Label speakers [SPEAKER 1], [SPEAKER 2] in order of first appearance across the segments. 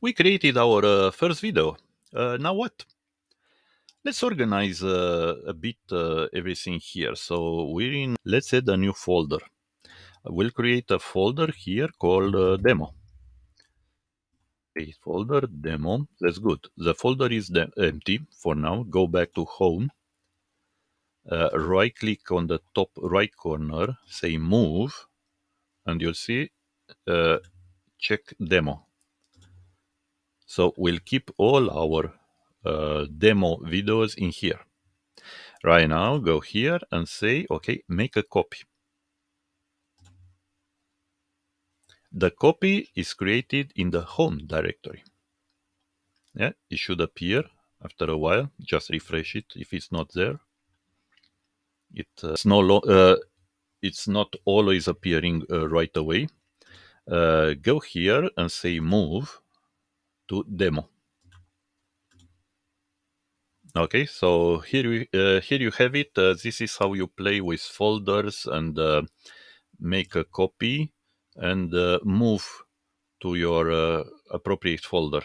[SPEAKER 1] We created our first video. Now what? Let's organize a bit everything here. So we're in, let's add a new folder. We'll create a folder here called demo. Okay, folder demo, that's good. The folder is empty for now. Go back to home. Right click on the top right corner, say move, and you'll see check demo. So we'll keep all our demo videos in here. Right now, go here and say, okay, make a copy. The copy is created in the home directory. Yeah, it should appear after a while. Just refresh it if it's not there. It's not always appearing right away. Go here and say move to demo. Okay, so here you have it. This is how you play with folders and make a copy and move to your appropriate folder.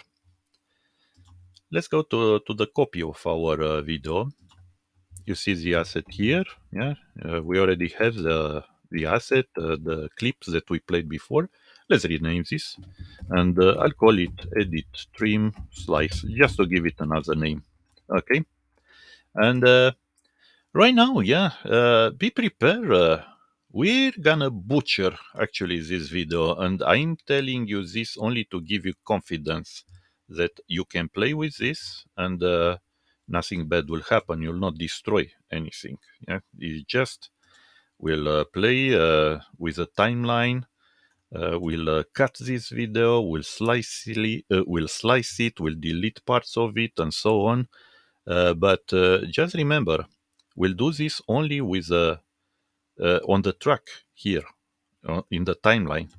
[SPEAKER 1] Let's go to the copy of our video. You see the asset here. Yeah, we already have the asset, the clips that we played before. Let's rename this, and I'll call it edit trim slice just to give it another name. Okay, and right now, yeah, be prepared. We're gonna butcher actually this video, and I'm telling you this only to give you confidence that you can play with this and nothing bad will happen. You'll not destroy anything. Yeah, you just will play with a timeline. We'll cut this video. We'll slice it. We'll delete parts of it, and so on. But just remember, we'll do this only with on the track here in the timeline.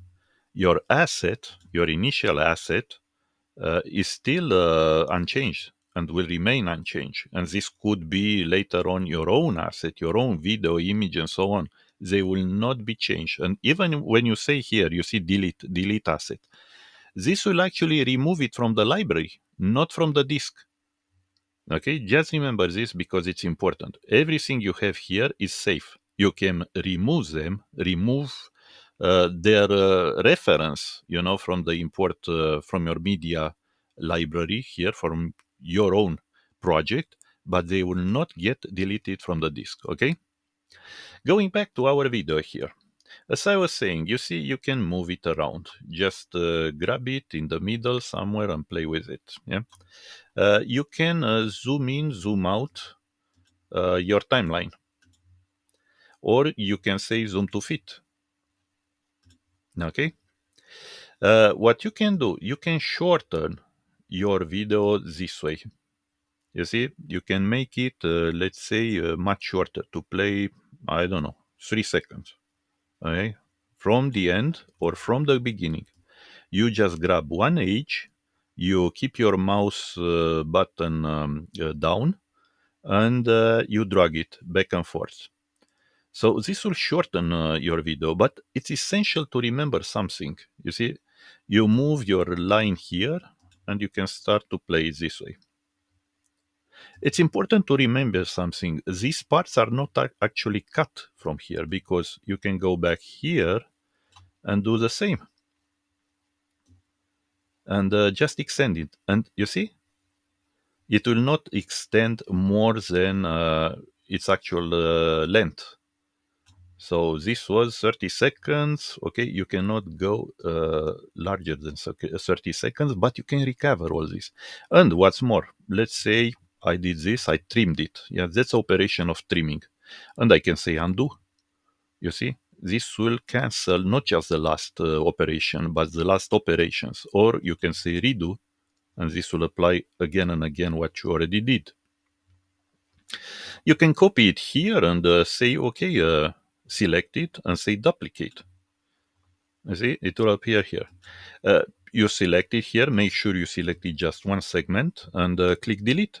[SPEAKER 1] Your asset, your initial asset, is still unchanged and will remain unchanged. And this could be later on your own asset, your own video, image, and so on. They will not be changed. And even when you say here, you see delete asset, this will actually remove it from the library, not from the disk. Okay, just remember this because it's important. Everything you have here is safe. You can remove their reference, from the import from your media library here from your own project, but they will not get deleted from the disk. Okay, going back to our video here. As I was saying, you see, you can move it around. Just grab it in the middle somewhere and play with it. Yeah. You can zoom in, zoom out your timeline, or you can say zoom to fit. Okay. What you can do, you can shorten your video this way. You see, you can make it, let's say, much shorter to play, I don't know, 3 seconds. Okay. From the end or from the beginning. You just grab one edge, you keep your mouse button down, and you drag it back and forth. So this will shorten your video, but it's essential to remember something. You see, you move your line here, and you can start to play it this way. It's important to remember something. These parts are not actually cut from here because you can go back here and do the same. And just extend it. And you see, it will not extend more than its actual length. So this was 30 seconds. Okay, you cannot go larger than 30 seconds, but you can recover all this. And what's more, let's say I did this, I trimmed it. Yeah, that's operation of trimming. And I can say undo. You see, this will cancel not just the last operation, but the last operations. Or you can say redo, and this will apply again and again what you already did. You can copy it here and say, okay, select it and say duplicate. You see, it will appear here. You select it here, make sure you selected just one segment and click delete.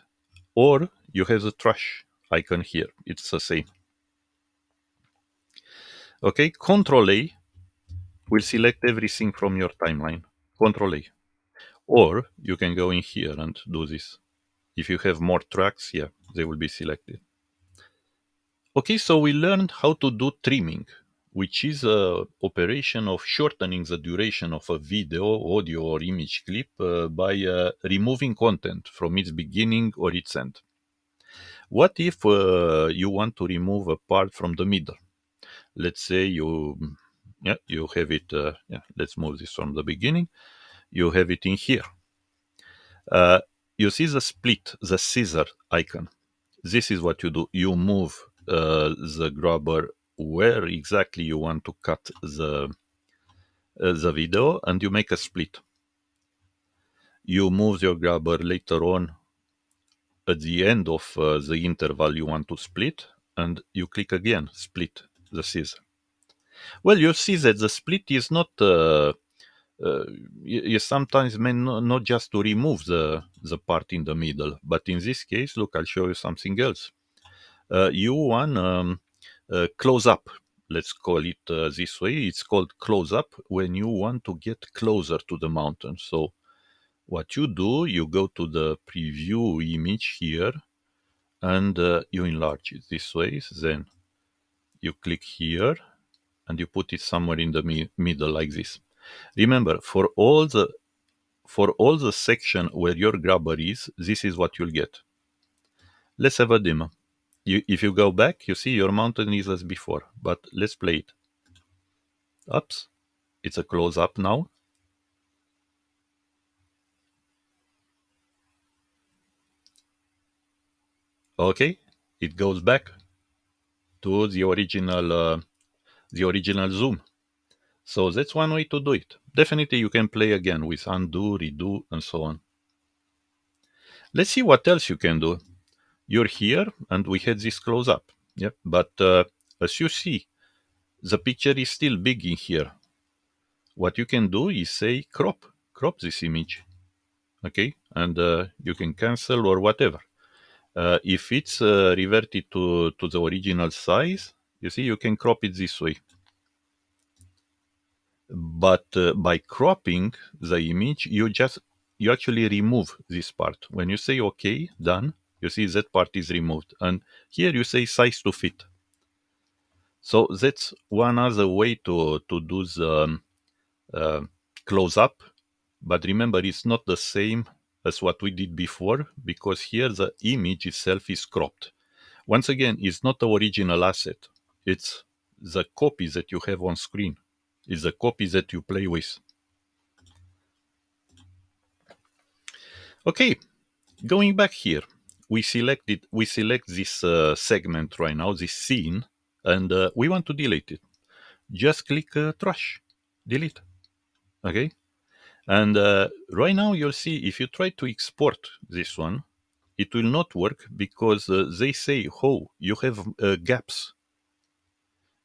[SPEAKER 1] Or you have the trash icon here. It's the same. Okay, Control A will select everything from your timeline. Control A. Or you can go in here and do this. If you have more tracks, yeah, they will be selected. Okay, so we learned how to do trimming, which is a operation of shortening the duration of a video, audio, or image clip by removing content from its beginning or its end. What if you want to remove a part from the middle? Let's say you have it. Let's move this from the beginning. You have it in here. Uh, you see the split, the scissor icon. This is what you do. You move the grabber where exactly you want to cut the video, and you make a split. You move your grabber later on at the end of the interval you want to split, and you click again, split the scissor. Well, you see that the split is not. Uh, you sometimes may not just to remove the part in the middle, but in this case, look, I'll show you something else. You want close up. Let's call it this way. It's called close up when you want to get closer to the mountain. So what you do, you go to the preview image here and you enlarge it this way. Then you click here and you put it somewhere in the middle like this. Remember, for all the section where your grabber is, this is what you'll get. Let's have a demo. If you go back, you see your mountain is as before, but let's play it. Oops, it's a close up now. Okay, it goes back to the original zoom. So that's one way to do it. Definitely you can play again with undo, redo, and so on. Let's see what else you can do. You're here and we had this close up. Yep, but as you see, the picture is still big in here. What you can do is say crop this image. Okay, and you can cancel or whatever. If it's reverted to the original size, you see, you can crop it this way. But by cropping the image, you actually remove this part. When you say OK, done, you see that part is removed. And here you say size to fit. So that's one other way to do the uh, close up. But remember, it's not the same as what we did before, because here the image itself is cropped. Once again, it's not the original asset. It's the copy that you have on screen. It's the copy that you play with. Okay, going back here, we select this segment right now, this scene, and we want to delete it. Just click trash, delete. Okay, and right now you'll see if you try to export this one, it will not work because they say, "Oh, you have gaps.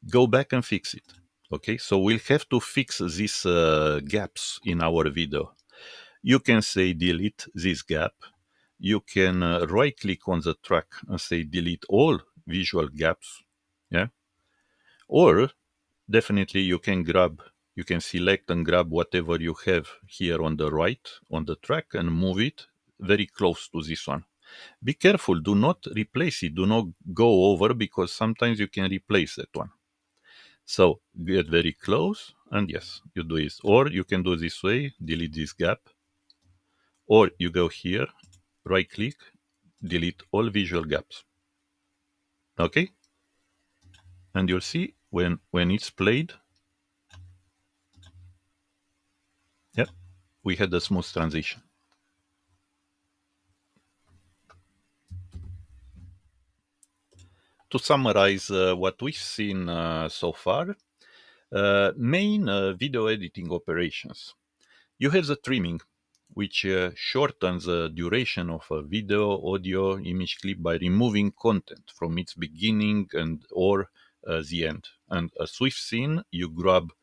[SPEAKER 1] Go back and fix it." Okay, so we'll have to fix these gaps in our video. You can say delete this gap. You can right click on the track and say delete all visual gaps. Yeah. Or definitely you can select and grab whatever you have here on the right on the track and move it very close to this one. Be careful, do not replace it, do not go over, because sometimes you can replace that one. So get very close, and yes, you do this. Or you can do this way, delete this gap. Or you go here, right click, delete all visual gaps. Okay? And you'll see when it's played, yep, we had a smooth transition. To summarize what we've seen so far, main video editing operations. You have the trimming, which shortens the duration of a video, audio, image clip by removing content from its beginning and or the end. And as we've seen, you grab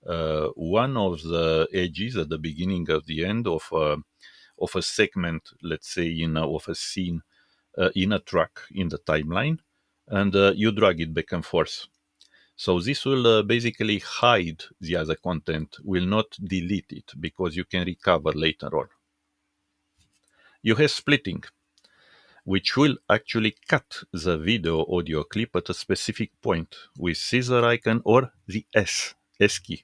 [SPEAKER 1] one of the edges at the beginning of the end of a segment, let's say of a scene in a track in the timeline, and you drag it back and forth. So this will basically hide the other content, will not delete it, because you can recover later on. You have splitting, which will actually cut the video audio clip at a specific point with scissor icon or the S key,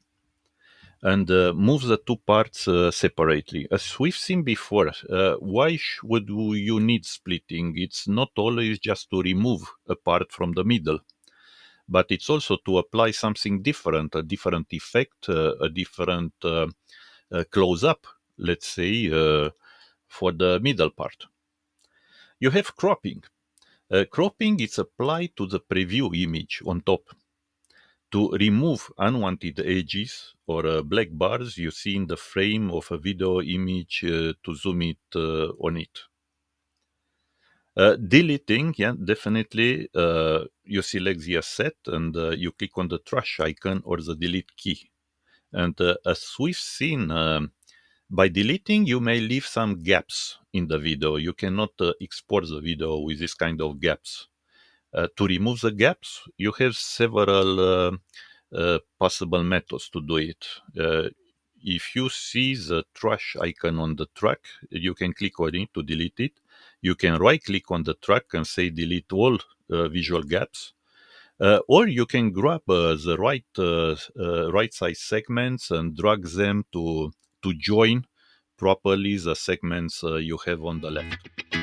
[SPEAKER 1] and move the two parts separately. As we've seen before, why would you need splitting? It's not always just to remove a part from the middle, but it's also to apply something different, a different effect, a different close up, let's say, for the middle part. You have cropping. Cropping is applied to the preview image on top to remove unwanted edges or black bars you see in the frame of a video image to zoom it on it. Deleting, yeah, definitely. You select the asset and you click on the trash icon or the delete key. And as we've seen, by deleting, you may leave some gaps in the video. You cannot export the video with this kind of gaps. To remove the gaps, you have several possible methods to do it. If you see the trash icon on the track, you can click on it to delete it. You can right click on the track and say delete all visual gaps. Or you can grab the right size segments and drag them to join properly the segments you have on the left.